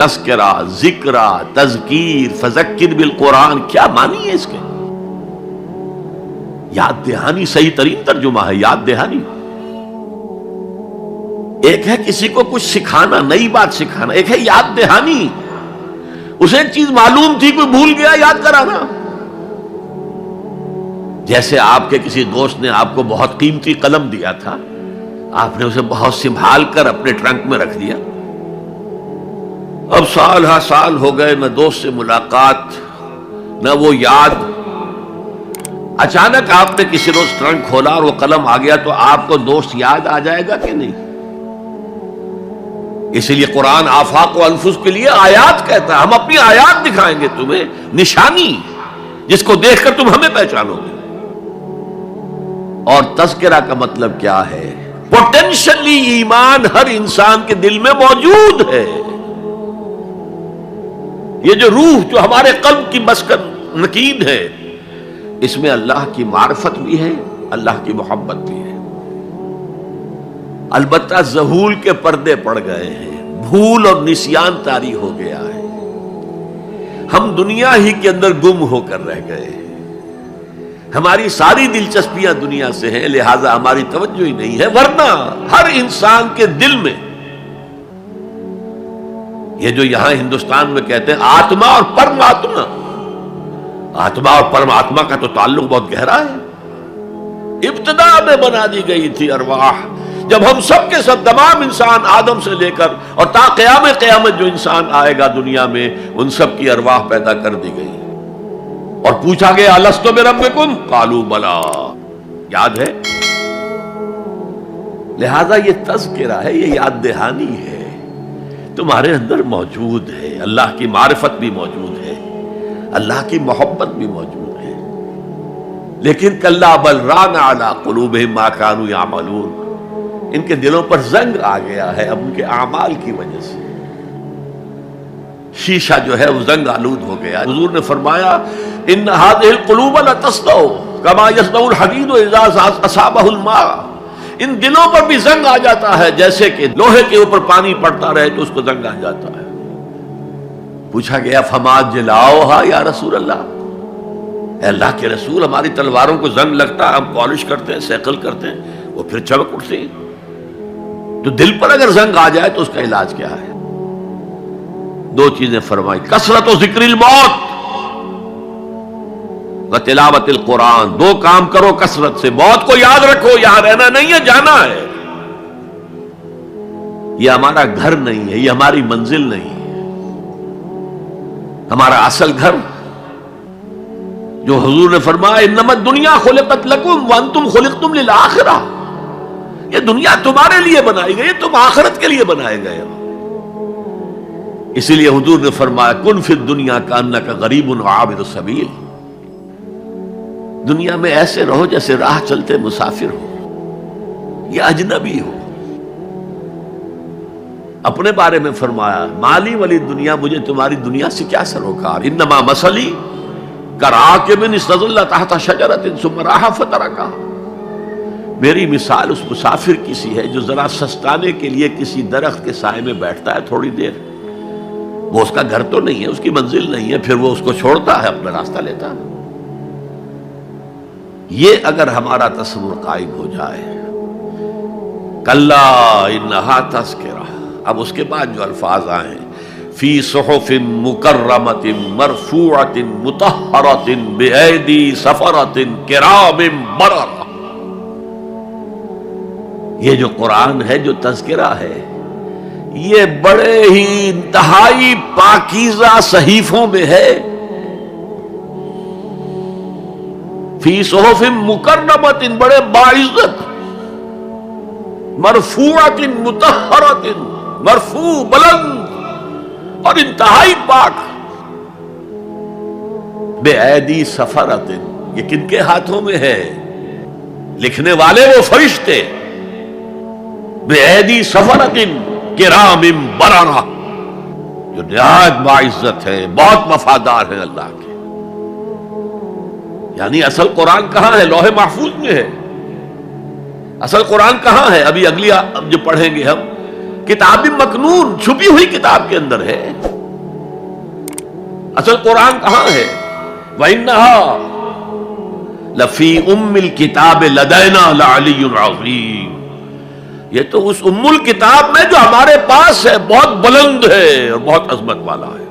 تذکرہ، ذکرہ، تذکیر، فذکر بالقرآن، کیا معنی ہے اس کے؟ یاد دہانی صحیح ترین ترجمہ ہے، یاد دہانی۔ ایک ہے کسی کو کچھ سکھانا، نئی بات سکھانا، ایک ہے یاد دہانی۔ اسے ایک چیز معلوم تھی، کوئی بھول گیا، یاد کرانا۔ جیسے آپ کے کسی دوست نے آپ کو بہت قیمتی قلم دیا تھا، آپ نے اسے بہت سنبھال کر اپنے ٹرنک میں رکھ دیا۔ اب سال ہا سال ہو گئے، نہ دوست سے ملاقات، نہ وہ یاد۔ اچانک آپ نے کسی روز ٹرنک کھولا اور وہ قلم آ گیا، تو آپ کو دوست یاد آ جائے گا کہ نہیں؟ اسی لیے قرآن آفاق و انفس کے لیے آیات کہتا ہے، ہم اپنی آیات دکھائیں گے تمہیں، نشانی جس کو دیکھ کر تم ہمیں پہچانو گے۔ اور تذکرہ کا مطلب کیا ہے؟ پوٹینشلی ایمان ہر انسان کے دل میں موجود ہے۔ یہ جو روح جو ہمارے قلب کی مسکن نکید ہے، اس میں اللہ کی معرفت بھی ہے، اللہ کی محبت بھی ہے۔ البتہ ذہول کے پردے پڑ گئے ہیں، بھول اور نسیان طاری ہو گیا ہے، ہم دنیا ہی کے اندر گم ہو کر رہ گئے ہیں، ہماری ساری دلچسپیاں دنیا سے ہیں، لہذا ہماری توجہ ہی نہیں ہے۔ ورنہ ہر انسان کے دل میں یہ جو یہاں ہندوستان میں کہتے ہیں آتما اور پرماتما، آتما اور پرماتما کا تو تعلق بہت گہرا ہے۔ ابتدا میں بنا دی گئی تھی ارواح، جب ہم سب کے سب تمام انسان آدم سے لے کر اور تا قیامت جو انسان آئے گا دنیا میں، ان سب کی ارواح پیدا کر دی گئی، اور پوچھا گیا الست بربکم قالوا بلا، یاد ہے؟ لہذا یہ تذکرہ ہے، یہ یاد دہانی ہے، تمہارے اندر موجود ہے، اللہ کی معرفت بھی موجود ہے، اللہ کی محبت بھی موجود ہے، لیکن کلا بل ران علی قلوبہم ما کانوا یعملون، ان کے دلوں پر زنگ آ گیا ہے اب ان کے اعمال کی وجہ سے، شیشہ جو ہے وہ زنگ آلود ہو گیا۔ حضور نے فرمایا ان هذه القلوب لتصدع كما يصدع الحديد اذا اصابه الماء، ان دلوں پر بھی زنگ آ جاتا ہے جیسے کہ لوہے کے اوپر پانی پڑتا رہے تو اس کو زنگ آ جاتا ہے۔ پوچھا گیا فما جلاؤها یا رسول اللہ، اے اللہ کے رسول، ہماری تلواروں کو زنگ لگتا ہے، ہم پالش کرتے ہیں، سیکل کرتے ہیں، وہ پھر چمک اٹھتی ہیں، تو دل پر اگر زنگ آ جائے تو اس کا علاج کیا ہے؟ دو چیزیں فرمائی، کثرت و ذکر الموت و تلاوت القرآن، دو کام کرو کثرت سے، موت کو یاد رکھو، یہاں رہنا نہیں ہے، جانا ہے، یہ ہمارا گھر نہیں ہے، یہ ہماری منزل نہیں ہے، ہمارا اصل گھر جو حضور نے فرمایا انما الدنیا خلقت لکم وانتم خلقتم للآخرہ، یہ دنیا تمہارے لیے بنائی گئی، تم آخرت کے لیے بنائے گئے ہو۔ اسی لیے حضور نے فرمایا کن فی الدنیا کانک غریب عابر السبیل، دنیا میں ایسے رہو جیسے راہ چلتے مسافر ہو یا اجنبی ہو۔ اپنے بارے میں فرمایا مالی ولی دنیا، مجھے تمہاری دنیا سے کیا سروکار، انما مثلی کراکب استظل تحت شجرۃ ثم راح فترکها، میری مثال اس مسافر کی سی ہے جو ذرا سستانے کے لیے کسی درخت کے سائے میں بیٹھتا ہے تھوڑی دیر، وہ اس کا گھر تو نہیں ہے، اس کی منزل نہیں ہے، پھر وہ اس کو چھوڑتا ہے، اپنا راستہ لیتا ہے۔ یہ اگر ہمارا تصور قائم ہو جائے، کلا انہا تذکرہ، اب اس کے بعد جو الفاظ آئے فی صحف مکرمۃ مرفوعۃ مطہرۃ بایدی سفرۃ کرام بررہ، یہ جو قرآن ہے، جو تذکرہ ہے، یہ بڑے ہی انتہائی پاکیزہ صحیفوں میں ہے، فی صحف مکرمۃ، بڑے باعزت، مرفوعۃ مطہرۃ، مرفوع بلند اور انتہائی پاک، بایدی سفرۃ، یہ کن کے ہاتھوں میں ہے؟ لکھنے والے وہ فرشتے، بایدی سفرۃ کرام بررہ، جو نہایت باعزت ہے، بہت وفادار ہے اللہ کے۔ یعنی اصل قرآن کہاں ہے؟ لوح محفوظ میں ہے۔ اصل قرآن کہاں ہے؟ ابھی اگلی جو پڑھیں گے ہم کتاب مکنون چھپی ہوئی کتاب کے اندر ہے. اصل قرآن کہاں ہے؟ وَإِنَّهَا لَفِي أُمِّ الْكِتَابِ لَدَيْنَا لَعَلِيٌّ عَظِيمٌ. یہ تو اس ام الکتاب میں جو ہمارے پاس ہے بہت بلند ہے اور بہت عظمت والا ہے.